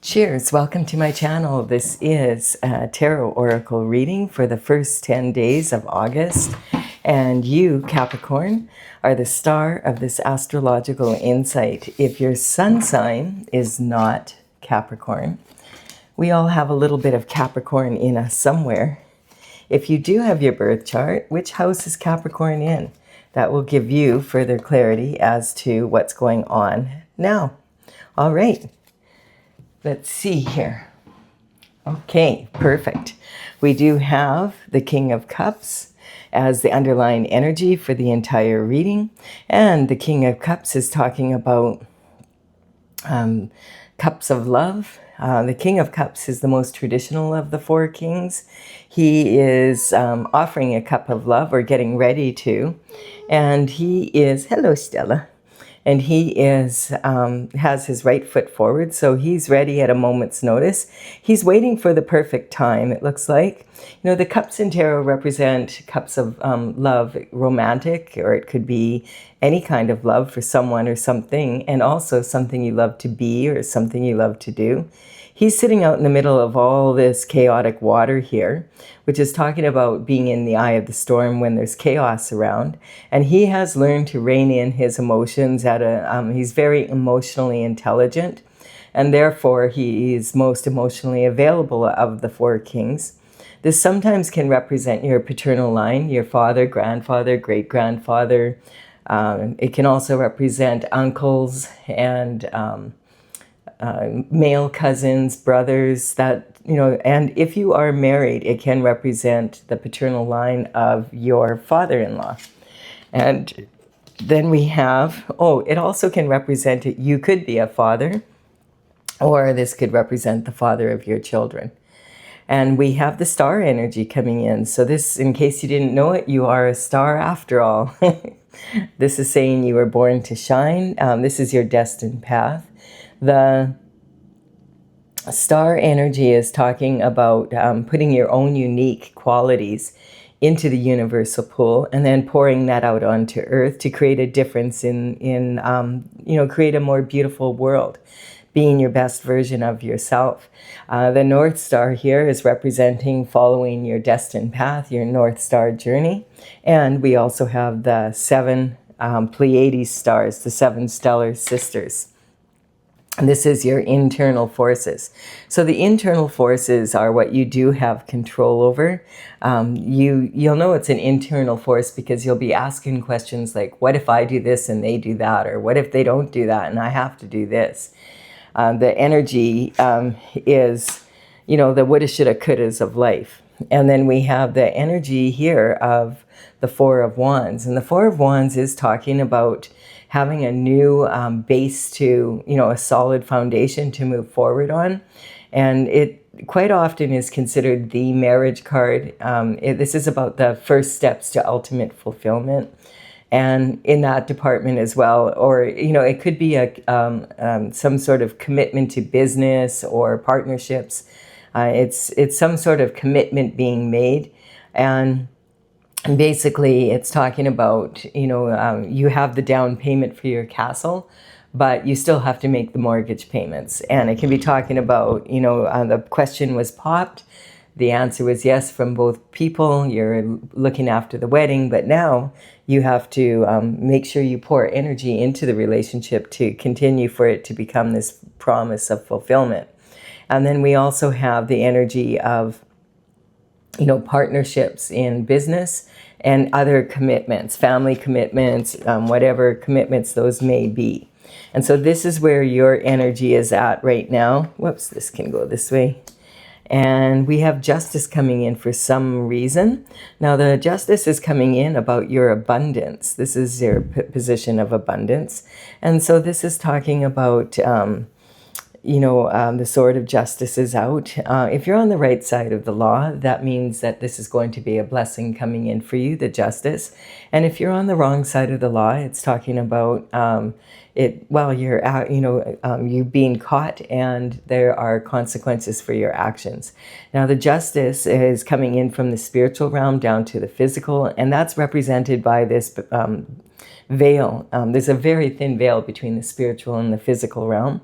Cheers, welcome to my channel. This is a tarot oracle reading for the first 10 days of August. And you, Capricorn, are the star of this astrological insight. If your sun sign is not Capricorn, we all have a little bit of Capricorn in us somewhere. If you do have your birth chart, which house is Capricorn in? That will give you further clarity as to what's going on now. All right. Let's see here. Okay, perfect. We do have the King of Cups as the underlying energy for the entire reading. And the King of Cups is talking about cups of love. The King of Cups is the most traditional of the four kings. He is offering a cup of love or getting ready to. And he is, hello Stella. And he is has his right foot forward, so he's ready at a moment's notice. He's waiting for the perfect time, it looks like. You know, the cups in tarot represent cups of love, romantic, or it could be any kind of love for someone or something, and also something you love to be or something you love to do. He's sitting out in the middle of all this chaotic water here, which is talking about being in the eye of the storm when there's chaos around. And he has learned to rein in his emotions he's very emotionally intelligent, and therefore he is most emotionally available of the four kings. This sometimes can represent your paternal line, your father, grandfather, great-grandfather. It can also represent uncles and male cousins, brothers, and if you are married, it can represent the paternal line of your father-in-law. And then we have, it also can represent it. You could be a father, or this could represent the father of your children. And we have the star energy coming in. So this, in case you didn't know it, you are a star after all. This is saying you were born to shine. This is your destined path. The star energy is talking about putting your own unique qualities into the universal pool and then pouring that out onto Earth to create a difference create a more beautiful world, being your best version of yourself. The North Star here is representing following your destined path, your North Star journey. And we also have the 7 Pleiades stars, the 7 stellar sisters. This is your internal forces. So the internal forces are what you do have control over. You'll know it's an internal force because you'll be asking questions like, what if I do this and they do that? Or what if they don't do that and I have to do this? The energy is, the woulda, shoulda, couldas of life. And then we have the energy here of the Four of Wands. And the Four of Wands is talking about having a new base to, a solid foundation to move forward on. And it quite often is considered the marriage card. This is about the first steps to ultimate fulfillment. And in that department as well, or, it could be some sort of commitment to business or partnerships. It's some sort of commitment being made. And basically, it's talking about, you have the down payment for your castle, but you still have to make the mortgage payments. And it can be talking about, the question was popped. The answer was yes from both people. You're looking after the wedding, but now you have to make sure you pour energy into the relationship to continue for it to become this promise of fulfillment. And then we also have the energy of partnerships in business and other commitments, family commitments, whatever commitments those may be. And so this is where your energy is at right now. Whoops, this can go this way. And we have justice coming in for some reason. Now the justice is coming in about your abundance. This is your position of abundance. And so this is talking about the sword of justice is out. If you're on the right side of the law, that means that this is going to be a blessing coming in for you, the justice. And if you're on the wrong side of the law, it's talking about you being caught and there are consequences for your actions. Now the justice is coming in from the spiritual realm down to the physical, and that's represented by this veil. There's a very thin veil between the spiritual and the physical realm.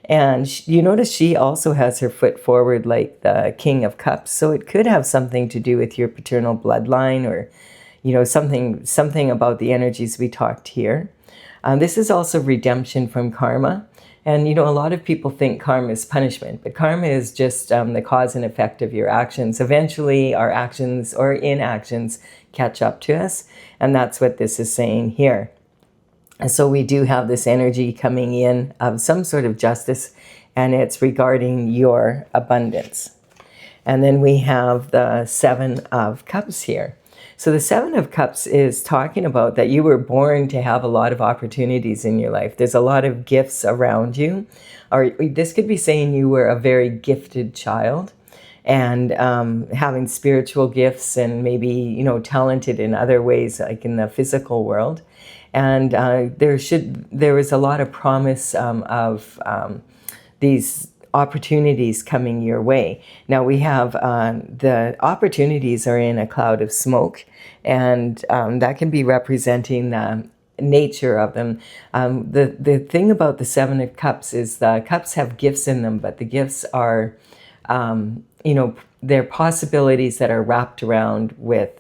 And you notice she also has her foot forward like the King of Cups. So it could have something to do with your paternal bloodline, or, something about the energies we talked here. This is also redemption from karma. And, a lot of people think karma is punishment, but karma is just the cause and effect of your actions. Eventually, our actions or inactions catch up to us. And that's what this is saying here. And so we do have this energy coming in of some sort of justice, and it's regarding your abundance. And then we have the Seven of Cups here. So the Seven of Cups is talking about that you were born to have a lot of opportunities in your life. There's a lot of gifts around you. Or this could be saying you were a very gifted child, and having spiritual gifts, and maybe, talented in other ways, like in the physical world. And there is a lot of promise of these opportunities coming your way. Now we have the opportunities are in a cloud of smoke, and that can be representing the nature of them. The thing about the Seven of Cups is the cups have gifts in them, but the gifts are, they're possibilities that are wrapped around with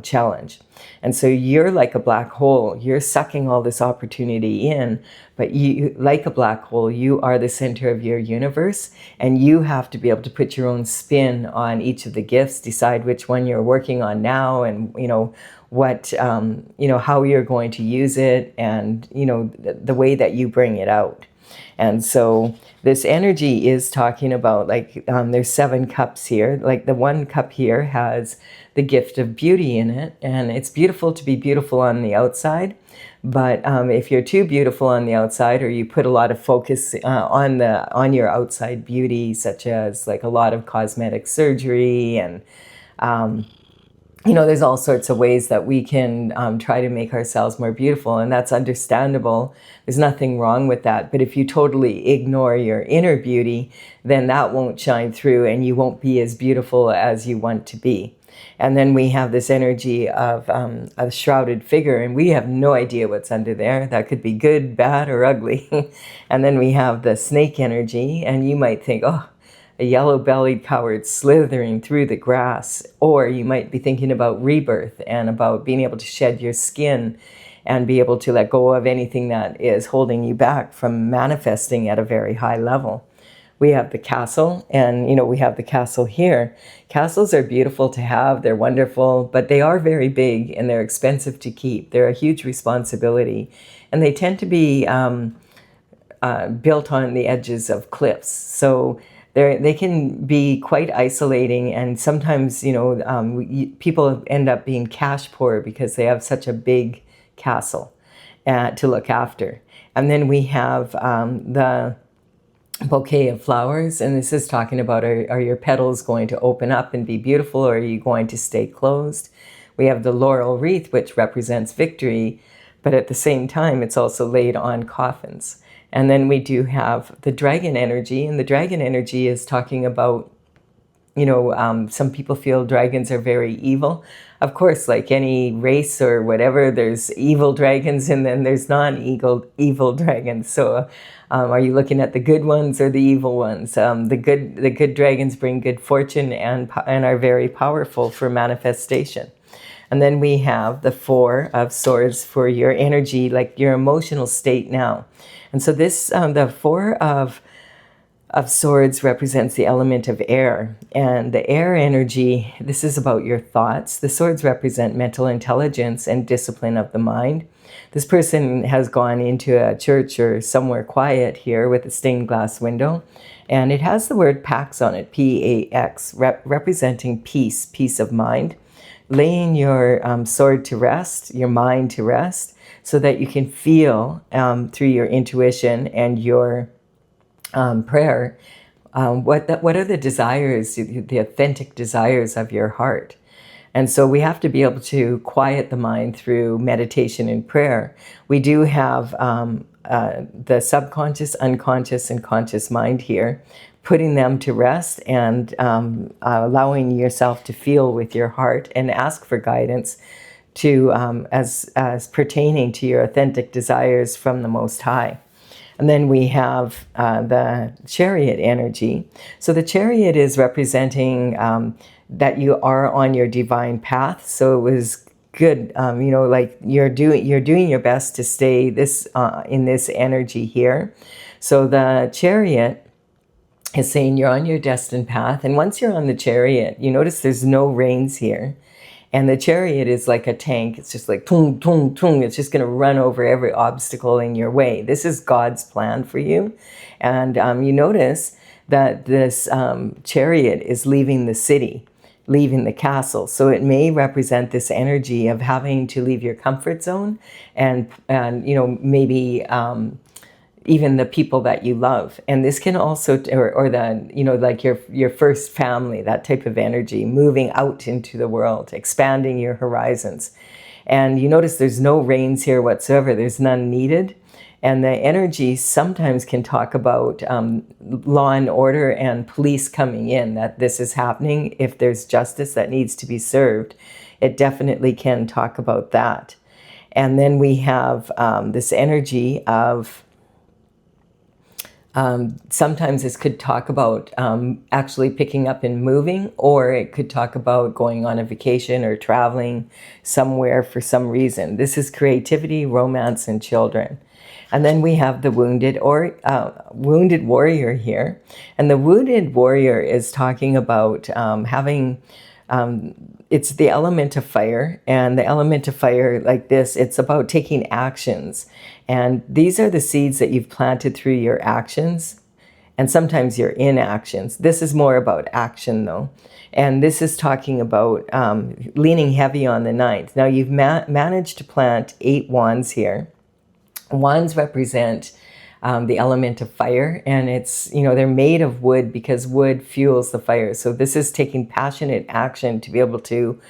challenge. And so you're like a black hole. You're sucking all this opportunity in, but you, like a black hole, you are the center of your universe, and you have to be able to put your own spin on each of the gifts, decide which one you're working on now, and, what, how you're going to use it, and, the way that you bring it out. And so this energy is talking about, like, there's 7 cups here. Like the one cup here has the gift of beauty in it, and it's beautiful to be beautiful on the outside. But if you're too beautiful on the outside, or you put a lot of focus on your outside beauty, such as like a lot of cosmetic surgery, and there's all sorts of ways that we can try to make ourselves more beautiful, and that's understandable. There's nothing wrong with that. But if you totally ignore your inner beauty, then that won't shine through, and you won't be as beautiful as you want to be. And then we have this energy of a shrouded figure, and we have no idea what's under there. That could be good, bad, or ugly. And then we have the snake energy, and you might think, oh, a yellow-bellied coward slithering through the grass. Or you might be thinking about rebirth, and about being able to shed your skin and be able to let go of anything that is holding you back from manifesting at a very high level. We have the castle, and we have the castle here. Castles are beautiful to have, they're wonderful, but they are very big, and they're expensive to keep. They're a huge responsibility, and they tend to be built on the edges of cliffs. So they can be quite isolating, and sometimes people end up being cash poor because they have such a big castle to look after. And then we have the bouquet of flowers, and this is talking about, are your petals going to open up and be beautiful, or are you going to stay closed? We have the laurel wreath, which represents victory, but at the same time it's also laid on coffins. And then we do have the dragon energy, and the dragon energy is talking about, some people feel dragons are very evil. Of course, like any race or whatever, there's evil dragons, and then there's non-evil dragons. So are you looking at the good ones or the evil ones? The good dragons bring good fortune and are very powerful for manifestation. And then we have the 4 of Swords for your energy, like your emotional state now. And so this, the 4 of Swords represents the element of air. And the air energy, this is about your thoughts. The swords represent mental intelligence and discipline of the mind. This person has gone into a church or somewhere quiet here with a stained glass window, and it has the word Pax on it, P-A-X, representing peace of mind. Laying your sword to rest, your mind to rest, so that you can feel through your intuition and your prayer, what are the desires, the authentic desires of your heart. And so we have to be able to quiet the mind through meditation and prayer. We do have the subconscious, unconscious, and conscious mind here, putting them to rest and allowing yourself to feel with your heart and ask for guidance to as pertaining to your authentic desires from the Most High. And then we have the Chariot energy. So the Chariot is representing that you are on your divine path. So it was good, you know, like you're doing your best to stay this in this energy here. So the Chariot is saying you're on your destined path. And once you're on the Chariot, you notice there's no reins here. And the Chariot is like a tank. It's just like tung, tung, tung. It's just going to run over every obstacle in your way. This is God's plan for you. And you notice that this Chariot is leaving the city, leaving the castle. So it may represent this energy of having to leave your comfort zone and you know, maybe even the people that you love. And this can also, or the, you know, like your first family, that type of energy, moving out into the world, expanding your horizons. And you notice there's no reins here whatsoever. There's none needed. And the energy sometimes can talk about law and order and police coming in, that this is happening. If there's justice that needs to be served, it definitely can talk about that. And then we have this energy of sometimes this could talk about actually picking up and moving, or it could talk about going on a vacation or traveling somewhere for some reason. This is creativity, romance, and children. And then we have the wounded warrior here. And the wounded warrior is talking about having, it's the element of fire. And the element of fire like this, it's about taking actions. And these are the seeds that you've planted through your actions and sometimes your inactions. This is more about action though. And this is talking about leaning heavy on the ninth. Now you've managed to plant 8 wands here. Wands represent the element of fire, and it's, you know, they're made of wood because wood fuels the fire. So this is taking passionate action to be able to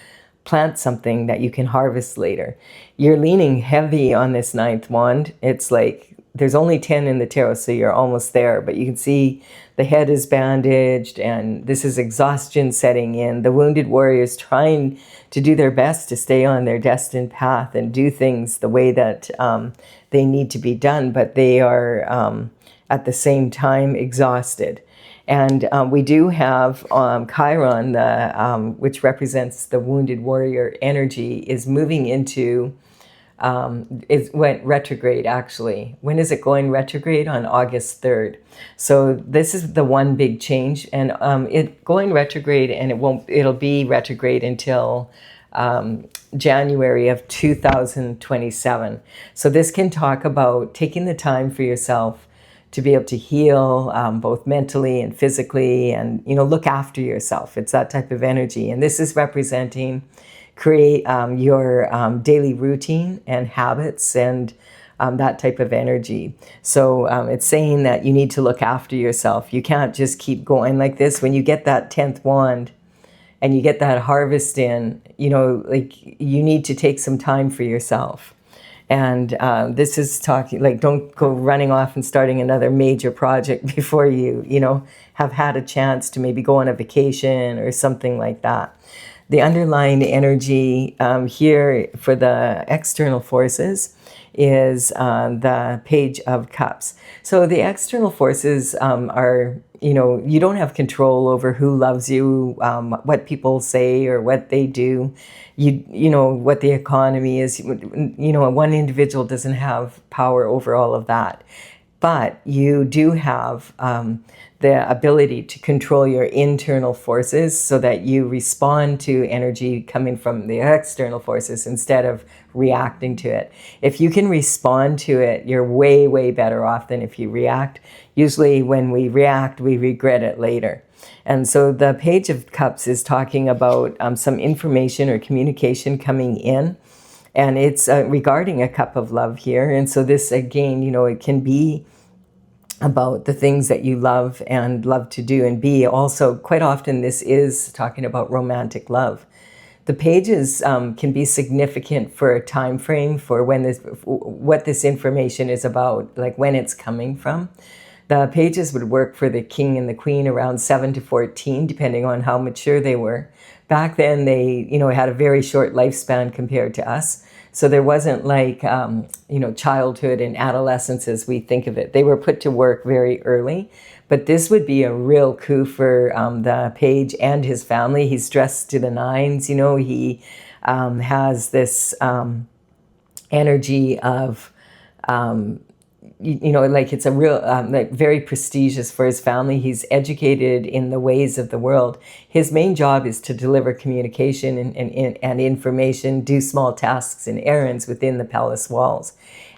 plant something that you can harvest later. You're leaning heavy on this 9th wand. It's like there's only 10 in the tarot, so you're almost there, but you can see the head is bandaged and this is exhaustion setting in. The wounded warrior is trying to do their best to stay on their destined path and do things the way that they need to be done, but they are at the same time exhausted. And we do have Chiron, which represents the wounded warrior energy, is moving into, it went retrograde actually. When is it going retrograde? On August 3rd. So this is the one big change, and it going retrograde, and it'll be retrograde until January of 2027. So this can talk about taking the time for yourself to be able to heal both mentally and physically, and, you know, look after yourself. It's that type of energy. And this is representing create your daily routine and habits and that type of energy. So it's saying that you need to look after yourself. You can't just keep going like this. When you get that 10th wand and you get that harvest in, you know, like you need to take some time for yourself. And this is talking, like, don't go running off and starting another major project before you, you know, have had a chance to maybe go on a vacation or something like that. The underlying energy here for the external forces is the Page of Cups. So the external forces are, you know, you don't have control over who loves you, what people say or what they do. You know, what the economy is. You know, one individual doesn't have power over all of that. But you do have the ability to control your internal forces so that you respond to energy coming from the external forces instead of reacting to it. If you can respond to it, you're way, way better off than if you react. Usually when we react, we regret it later. And so the Page of Cups is talking about some information or communication coming in. And it's regarding a cup of love here. And so this, again, you know, it can be about the things that you love and love to do, and be also, quite often, this is talking about romantic love. The pages can be significant for a time frame for when this, what this information is about, like when it's coming from. The pages would work for the king and the queen around 7 to 14, depending on how mature they were. Back then, they, you know, had a very short lifespan compared to us. So there wasn't like, childhood and adolescence as we think of it. They were put to work very early. But this would be a real coup for the page and his family. He's dressed to the nines. He has this energy of, like it's a real, like very prestigious for his family. He's educated in the ways of the world. His main job is to deliver communication and information, do small tasks and errands within the palace walls.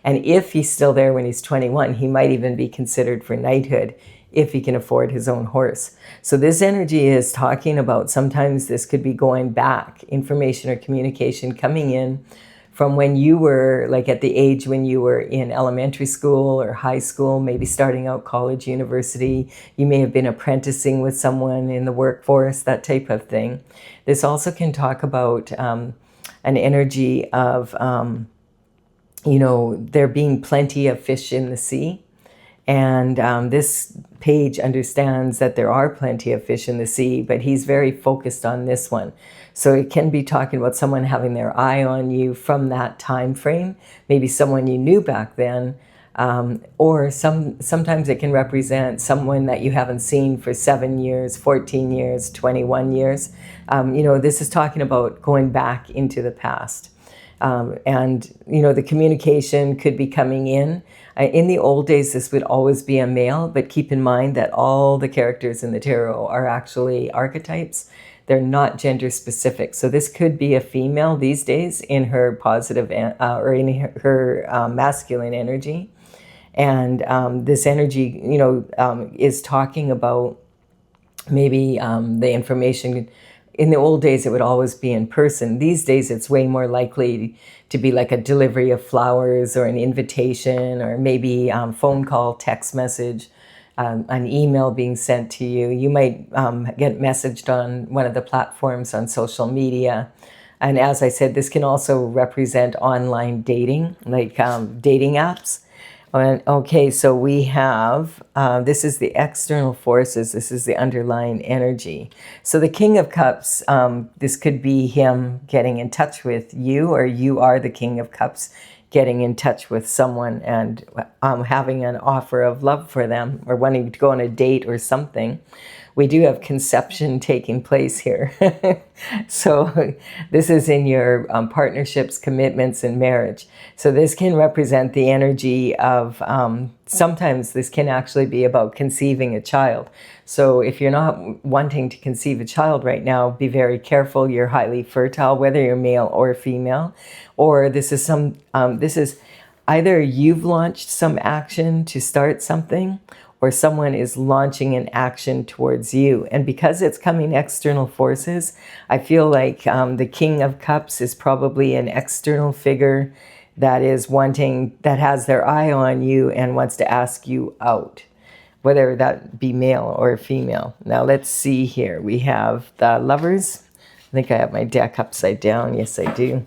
And if he's still there when he's 21, he might even be considered for knighthood if he can afford his own horse. So this energy is talking about, sometimes this could be going back, information or communication coming in from when you were like at the age when you were in elementary school or high school, maybe starting out college, university. You may have been apprenticing with someone in the workforce, that type of thing. This also can talk about an energy of, there being plenty of fish in the sea. And this page understands that there are plenty of fish in the sea, but he's very focused on this one. So it can be talking about someone having their eye on you from that time frame, maybe someone you knew back then, or sometimes it can represent someone that you haven't seen for 7 years, 14 years, 21 years. This is talking about going back into the past. The communication could be coming in. In the old days, this would always be a male, but keep in mind that all the characters in the tarot are actually archetypes. They're not gender specific. So this could be a female these days in her positive or in her masculine energy. And this energy, is talking about maybe the information. In the old days, it would always be in person. These days, it's way more likely to be like a delivery of flowers or an invitation or maybe phone call, text message, an email being sent to you. You might get messaged on one of the platforms on social media. And as I said, this can also represent online dating, like dating apps. Okay, so we have, this is the external forces. This is the underlying energy. So the King of Cups, this could be him getting in touch with you, or you are the King of Cups getting in touch with someone and having an offer of love for them or wanting to go on a date or something. We do have conception taking place here. So this is in your partnerships, commitments, and marriage. So this can represent the energy of, sometimes this can actually be about conceiving a child. So if you're not wanting to conceive a child right now, be very careful. You're highly fertile, whether you're male or female. Or this is either you've launched some action to start something, or someone is launching an action towards you. And because it's coming external forces, I feel like the King of Cups is probably an external figure that is that has their eye on you and wants to ask you out, whether that be male or female. Now let's see here. We have the Lovers. I think I have my deck upside down. Yes, I do.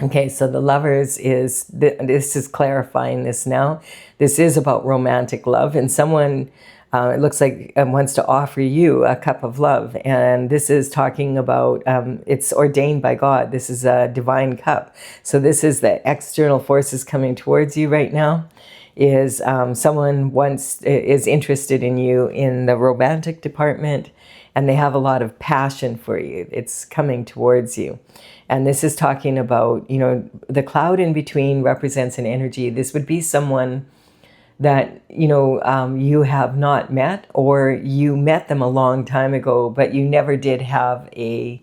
Okay, so the Lovers is, this is clarifying this now. This is about romantic love, and someone, it looks like, wants to offer you a cup of love. And this is talking about, it's ordained by God. This is a divine cup. So this is the external forces coming towards you right now. Is someone is interested in you in the romantic department, and they have a lot of passion for you. It's coming towards you. And this is talking about, the cloud in between represents an energy. This would be someone that, you have not met, or you met them a long time ago, but you never did have a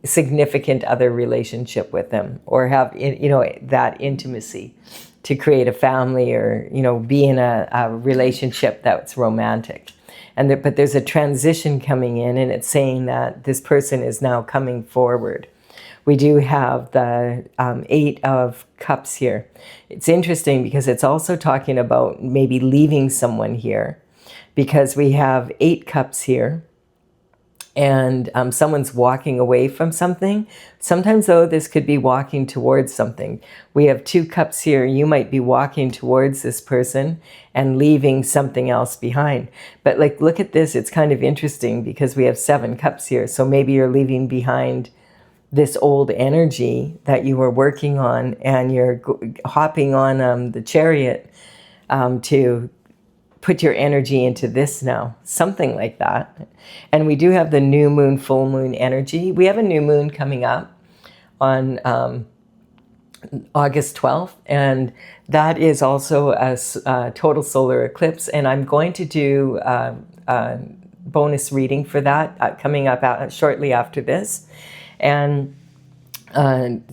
significant other relationship with them, or have, that intimacy to create a family, or, be in a relationship that's romantic. But there's a transition coming in, and it's saying that this person is now coming forward. We do have the 8 of Cups here. It's interesting because it's also talking about maybe leaving someone here, because we have 8 Cups here, and someone's walking away from something. Sometimes, though, this could be walking towards something. We have 2 Cups here. You might be walking towards this person and leaving something else behind. But look at this. It's kind of interesting because we have 7 Cups here. So maybe you're leaving behind this old energy that you were working on, and you're hopping on the chariot to put your energy into this now, something like that. And we do have the new moon, full moon energy. We have a new moon coming up on August 12th, and that is also a total solar eclipse. And I'm going to do a bonus reading for that coming up shortly after this. And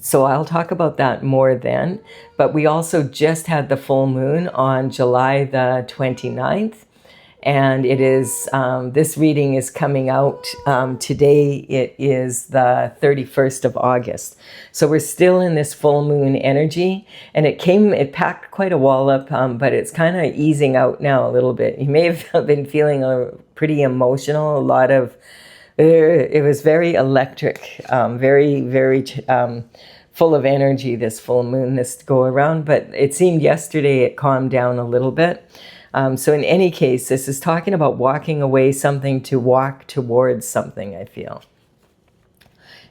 so I'll talk about that more then. But we also just had the full moon on July the 29th. And it is, this reading is coming out today. It is the 31st of August. So we're still in this full moon energy. And it packed quite a wallop, but it's kind of easing out now a little bit. You may have been feeling pretty emotional, a lot of, it was very electric, very, very full of energy, this full moon, this go around. But it seemed yesterday it calmed down a little bit. So in any case, this is talking about walking away something to walk towards something, I feel.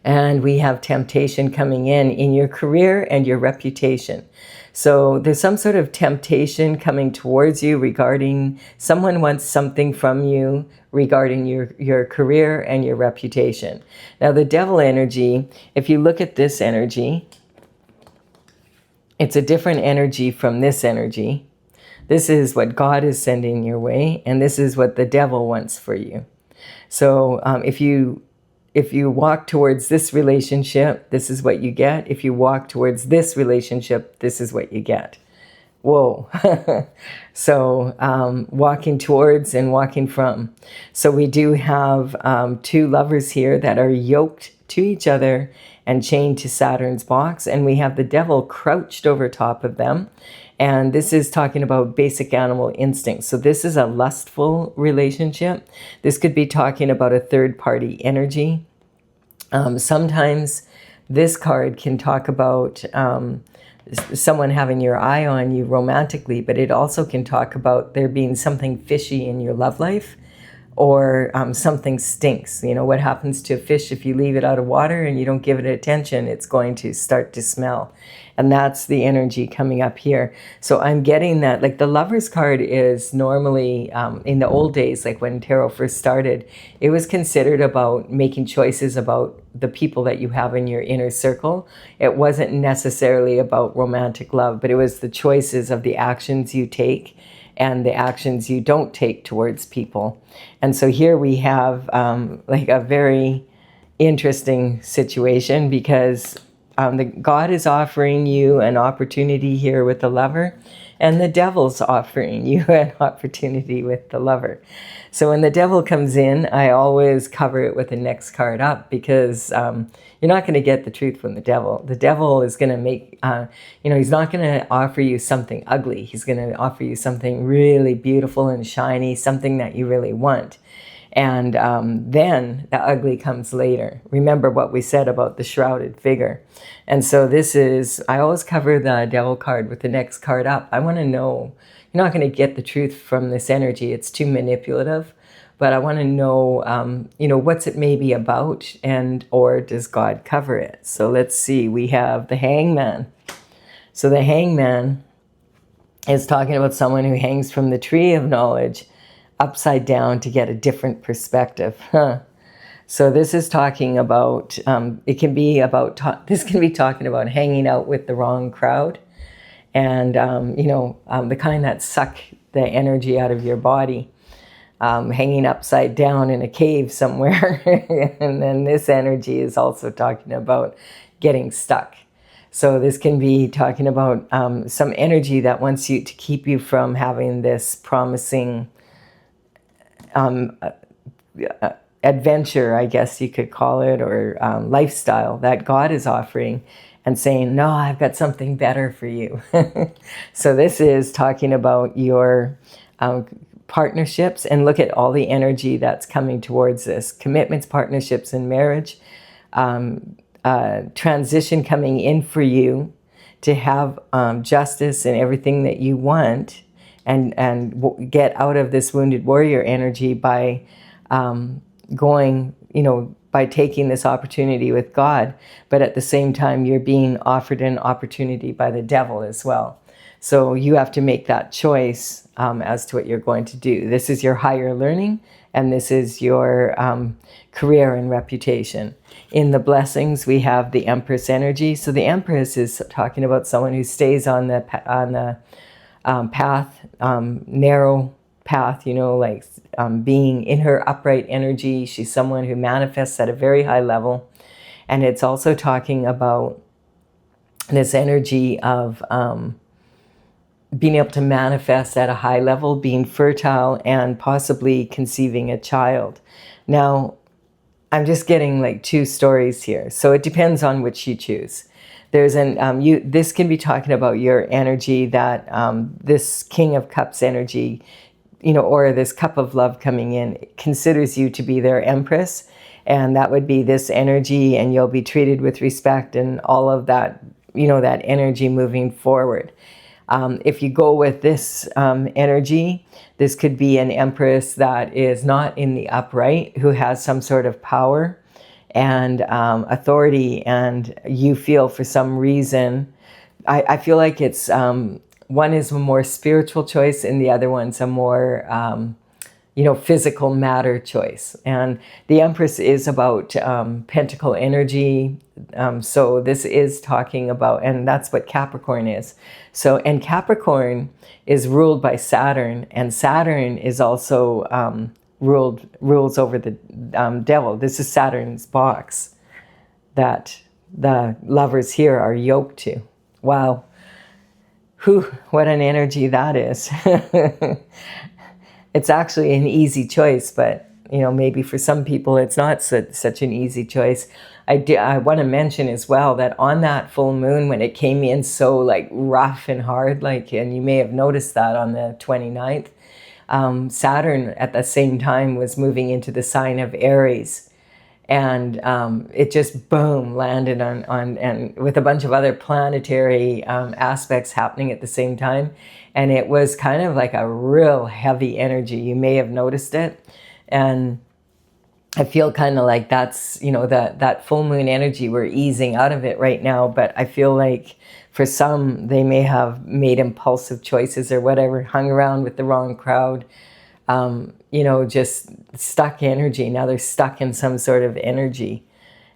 And we have temptation coming in your career and your reputation. So there's some sort of temptation coming towards you regarding someone wants something from you regarding your career and your reputation. Now the devil energy, if you look at this energy, it's a different energy from this energy. This is what God is sending your way, and this is what the devil wants for you. So if you walk towards this relationship, this is what you get. If you walk towards this relationship, this is what you get. Whoa. So walking towards and walking from. So we do have two lovers here that are yoked to each other and chained to Saturn's box, and we have the devil crouched over top of them. And this is talking about basic animal instincts. So this is a lustful relationship. This could be talking about a third-party energy. Sometimes this card can talk about someone having your eye on you romantically, but it also can talk about there being something fishy in your love life, or something stinks. You know, what happens to a fish if you leave it out of water and you don't give it attention? It's going to start to smell. And that's the energy coming up here. So I'm getting that, like the Lover's card is normally, in the old days, like when tarot first started, it was considered about making choices about the people that you have in your inner circle. It wasn't necessarily about romantic love, but it was the choices of the actions you take and the actions you don't take towards people. And so here we have like a very interesting situation, because God is offering you an opportunity here with the lover, and the devil's offering you an opportunity with the lover. So when the devil comes in, I always cover it with the next card up, because you're not going to get the truth from the devil. The devil is going to make, he's not going to offer you something ugly. He's going to offer you something really beautiful and shiny, something that you really want. And then the ugly comes later. Remember what we said about the shrouded figure. And so this is, I always cover the devil card with the next card up. I want to know, you're not going to get the truth from this energy. It's too manipulative. But I want to know, what's it maybe about, or does God cover it? So let's see. We have the Hangman. So the Hangman is talking about someone who hangs from the tree of knowledge upside down to get a different perspective. So this is talking about, this can be talking about hanging out with the wrong crowd, and, the kind that suck the energy out of your body, hanging upside down in a cave somewhere. And then this energy is also talking about getting stuck. So this can be talking about some energy that wants you to keep you from having this promising adventure, I guess you could call it, or lifestyle that God is offering, and saying, no, I've got something better for you. So this is talking about your partnerships, and look at all the energy that's coming towards this. Commitments, partnerships, and marriage. Transition coming in for you to have justice and everything that you want, and get out of this wounded warrior energy by going, by taking this opportunity with God, but at the same time, you're being offered an opportunity by the devil as well. So you have to make that choice as to what you're going to do. This is your higher learning, and this is your career and reputation. In the blessings, we have the Empress energy. So the Empress is talking about someone who stays on the path, narrow path, like being in her upright energy. She's someone who manifests at a very high level. And it's also talking about this energy of being able to manifest at a high level, being fertile, and possibly conceiving a child. Now, I'm just getting like two stories here, so it depends on which you choose. There's this can be talking about your energy, that this King of Cups energy, or this cup of love coming in, considers you to be their empress, and that would be this energy, and you'll be treated with respect and all of that, that energy moving forward. If you go with this energy, this could be an empress that is not in the upright, who has some sort of power and authority, and you feel for some reason, I feel like it's, one is a more spiritual choice and the other one's a more, physical matter choice. And the Empress is about pentacle energy. So this is talking about, and that's what Capricorn is. So, and Capricorn is ruled by Saturn, and Saturn is also rules over the devil. This is Saturn's box that the lovers here are yoked to. Wow. Whew, what an energy that is. It's actually an easy choice, but maybe for some people it's not such an easy choice. I want to mention as well that on that full moon, when it came in so like rough and hard, and you may have noticed that on the 29th, Saturn at the same time was moving into the sign of Aries, and it just boom landed on and with a bunch of other planetary aspects happening at the same time, and it was kind of like a real heavy energy. You may have noticed it, and I feel kind of like that's that full moon energy. We're easing out of it right now, but I feel like for some, they may have made impulsive choices or whatever, hung around with the wrong crowd, just stuck energy. Now they're stuck in some sort of energy,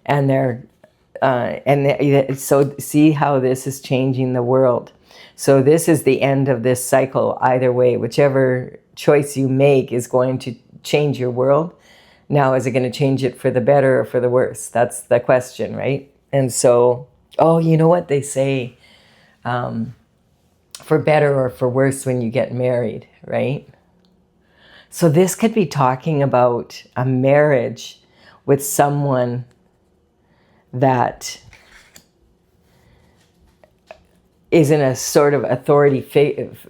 and so see how this is changing the world. So this is the end of this cycle. Either way, whichever choice you make is going to change your world. Now, is it going to change it for the better or for the worse? That's the question, right? And so, you know what they say, for better or for worse when you get married, right? So this could be talking about a marriage with someone that is in a sort of authority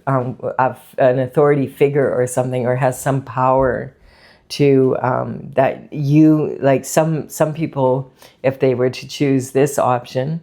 of an authority figure or something, or has some power to that you like. Some people, if they were to choose this option,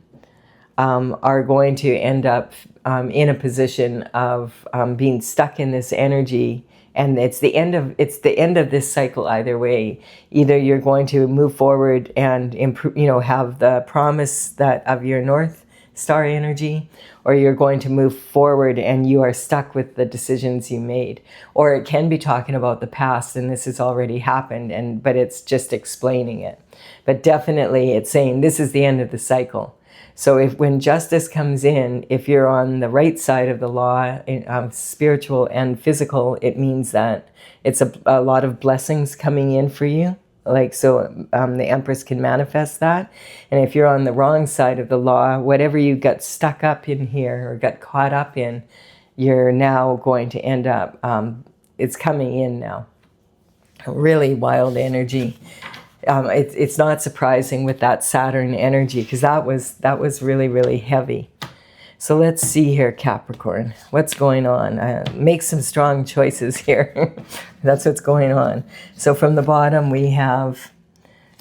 are going to end up in a position of being stuck in this energy. And it's the end of this cycle either way. Either you're going to move forward and improve, have the promise that of your North Star energy, or you're going to move forward and you are stuck with the decisions you made. Or it can be talking about the past, and this has already happened, but it's just explaining it. But definitely it's saying this is the end of the cycle. So when justice comes in, if you're on the right side of the law, spiritual and physical, it means that it's a lot of blessings coming in for you. The Empress can manifest that. And if you're on the wrong side of the law, whatever you got stuck up in here or got caught up in, you're now going to end up, it's coming in now. Really wild energy. It's not surprising with that Saturn energy, because that was really, really heavy. So let's see here, Capricorn. What's going on? Make some strong choices here. That's what's going on. So from the bottom we have,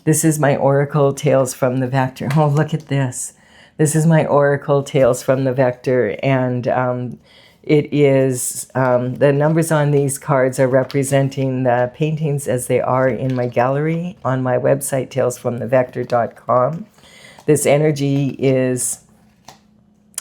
this is my Oracle Tales from the Vector. Oh, look at this. This is my Oracle Tales from the Vector. And It is, the numbers on these cards are representing the paintings as they are in my gallery on my website, talesfromthevector.com. This energy is,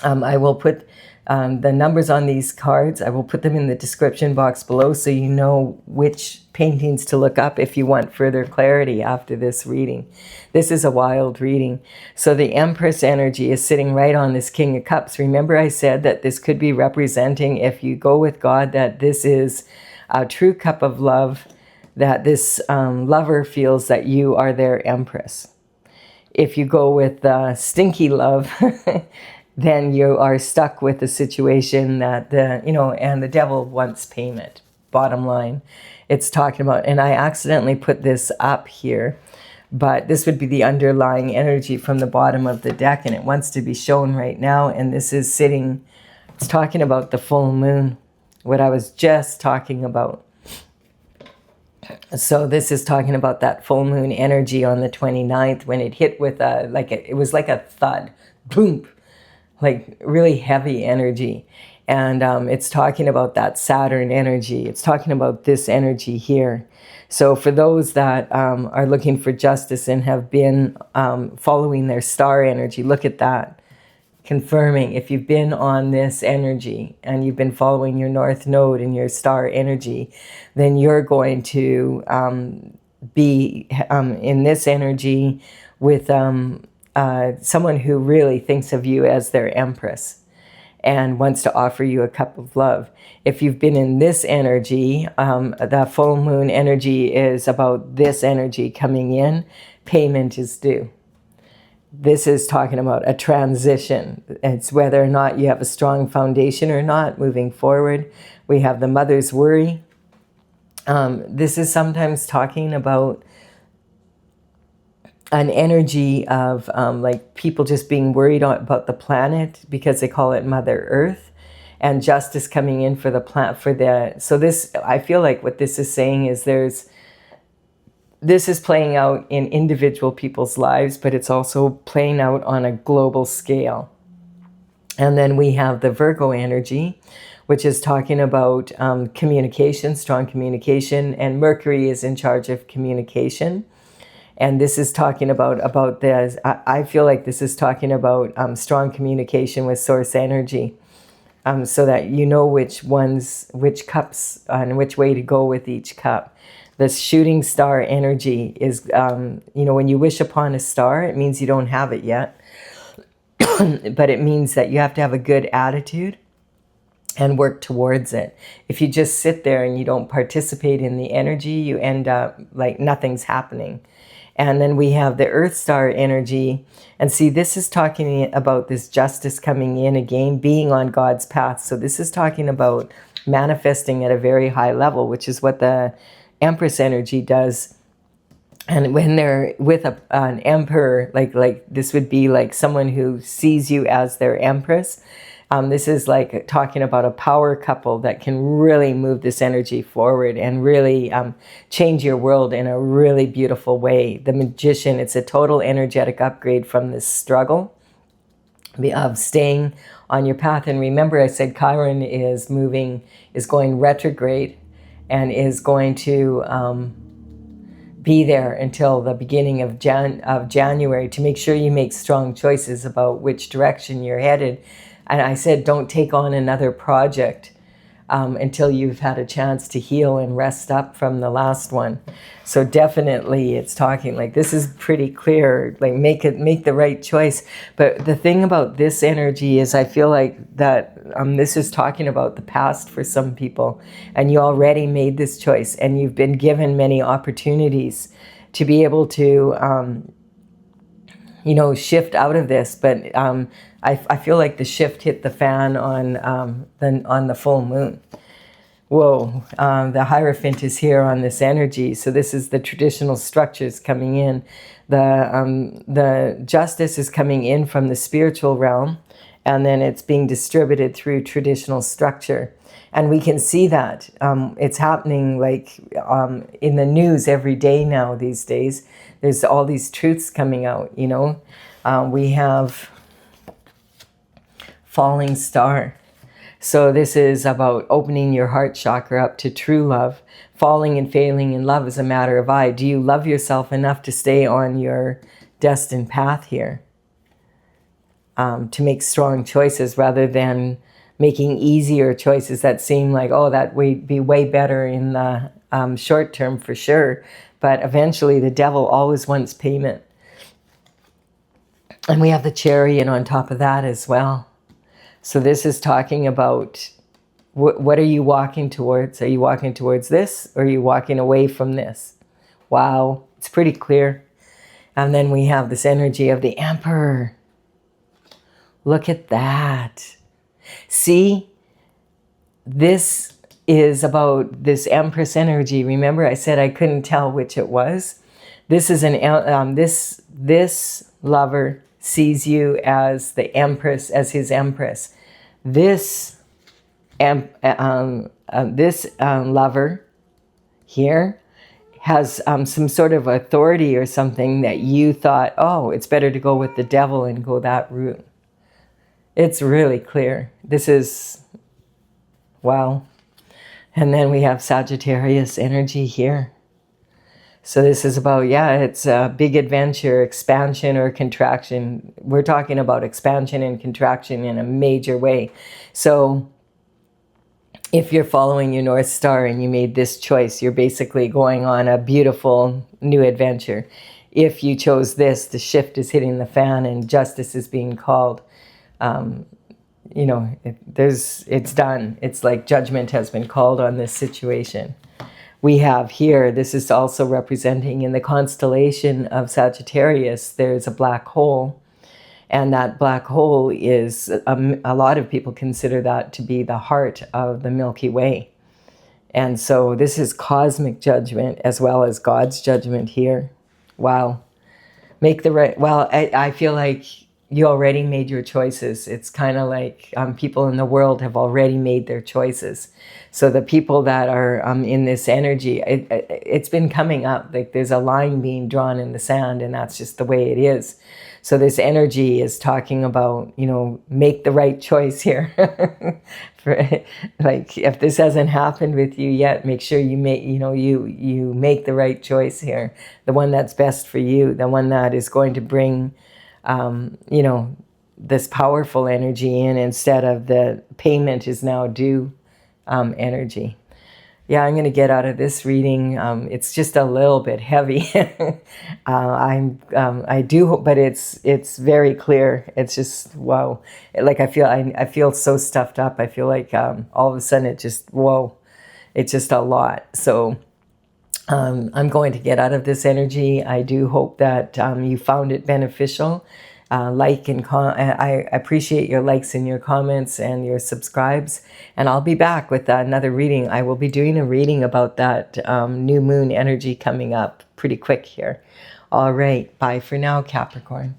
I will put the numbers on these cards, I will put them in the description box below so you know which paintings to look up if you want further clarity after this reading. This is a wild reading. So the Empress energy is sitting right on this King of Cups. Remember I said that this could be representing, if you go with God, that this is a true cup of love, that this lover feels that you are their Empress. If you go with stinky love, then you are stuck with a situation that, and the devil wants payment. Bottom line, it's talking about, and I accidentally put this up here, but this would be the underlying energy from the bottom of the deck, and it wants to be shown right now, and this is sitting, it's talking about the full moon, what I was just talking about. So this is talking about that full moon energy on the 29th when it hit with it was like a thud, boom, like really heavy energy. And it's talking about that Saturn energy. It's talking about this energy here. So for those that are looking for justice and have been following their star energy, look at that. Confirming, if you've been on this energy and you've been following your North Node and your star energy, then you're going to be in this energy with someone who really thinks of you as their Empress and wants to offer you a cup of love. If you've been in this energy, the full moon energy is about this energy coming in, payment is due. This is talking about a transition. It's whether or not you have a strong foundation or not moving forward. We have the mother's worry. This is sometimes talking about an energy of like people just being worried about the planet because they call it Mother Earth, and justice coming in for the planet. So this, I feel like what this is saying is this is playing out in individual people's lives, but it's also playing out on a global scale. And then we have the Virgo energy, which is talking about communication, strong communication, and Mercury is in charge of communication. And this is talking about this. I feel like this is talking about strong communication with source energy, so that you know which cups and which way to go with each cup. The shooting star energy is, when you wish upon a star, it means you don't have it yet. But it means that you have to have a good attitude and work towards it. If you just sit there and you don't participate in the energy, you end up like nothing's happening. And then we have the Earth Star energy. And see, this is talking about this justice coming in again, being on God's path. So this is talking about manifesting at a very high level, which is what the Empress energy does. And when they're with an emperor, like this would be like someone who sees you as their Empress. This is like talking about a power couple that can really move this energy forward and really change your world in a really beautiful way. The Magician, it's a total energetic upgrade from this struggle of staying on your path. And remember, I said Chiron is going retrograde and is going to be there until the beginning of January to make sure you make strong choices about which direction you're headed. And I said, don't take on another project until you've had a chance to heal and rest up from the last one. So definitely it's talking like this is pretty clear, like make the right choice. But the thing about this energy is I feel like that this is talking about the past for some people, and you already made this choice and you've been given many opportunities to be able to shift out of this. But I feel like the shift hit the fan on the full moon. Whoa, the Hierophant is here on this energy. So this is the traditional structures coming in. The justice is coming in from the spiritual realm, and then it's being distributed through traditional structure. And we can see that it's happening like in the news every day now these days. There's all these truths coming out, we have falling star. So this is about opening your heart chakra up to true love. Falling and failing in love is a matter of I. Do you love yourself enough to stay on your destined path here? To make strong choices rather than making easier choices that seem like, oh, that would be way better in the short term for sure. But eventually the devil always wants payment. And we have the Chariot on top of that as well. So this is talking about what are you walking towards? Are you walking towards this, or are you walking away from this? Wow, it's pretty clear. And then we have this energy of the Emperor. Look at that. See, this is about this Empress energy. Remember I said I couldn't tell which it was? This is this lover sees you as the Empress, as his Empress. This lover here has some sort of authority or something that you thought, oh, it's better to go with the devil and go that route. It's really clear. This is, wow. And then we have Sagittarius energy here. So this is about, yeah, it's a big adventure, expansion or contraction. We're talking about expansion and contraction in a major way. So if you're following your North Star and you made this choice, you're basically going on a beautiful new adventure. If you chose this, the shift is hitting the fan and justice is being called. You know, it's done. It's like judgment has been called on this situation. We have here, this is also representing in the constellation of Sagittarius, there's a black hole. And that black hole is, a lot of people consider that to be the heart of the Milky Way. And so this is cosmic judgment as well as God's judgment here. Wow. Make the right, well, I feel like you already made your choices. It's kind of like people in the world have already made their choices. So the people that are in this energy, it's been coming up. Like there's a line being drawn in the sand, and that's just the way it is. So this energy is talking about, you know, make the right choice here. Like if this hasn't happened with you yet, make sure you make, you know, you make the right choice here. The one that's best for you, the one that is going to bring you know, this powerful energy in instead of the payment is now due energy. Yeah, I'm going to get out of this reading. It's just a little bit heavy. I do, but it's very clear. It's just, wow. Like I feel so stuffed up. I feel like all of a sudden it just, whoa, it's just a lot. So I'm going to get out of this energy. I do hope that you found it beneficial. Like and I appreciate your likes and your comments and your subscribes. And I'll be back with another reading. I will be doing a reading about that new moon energy coming up pretty quick here. All right. Bye for now, Capricorn.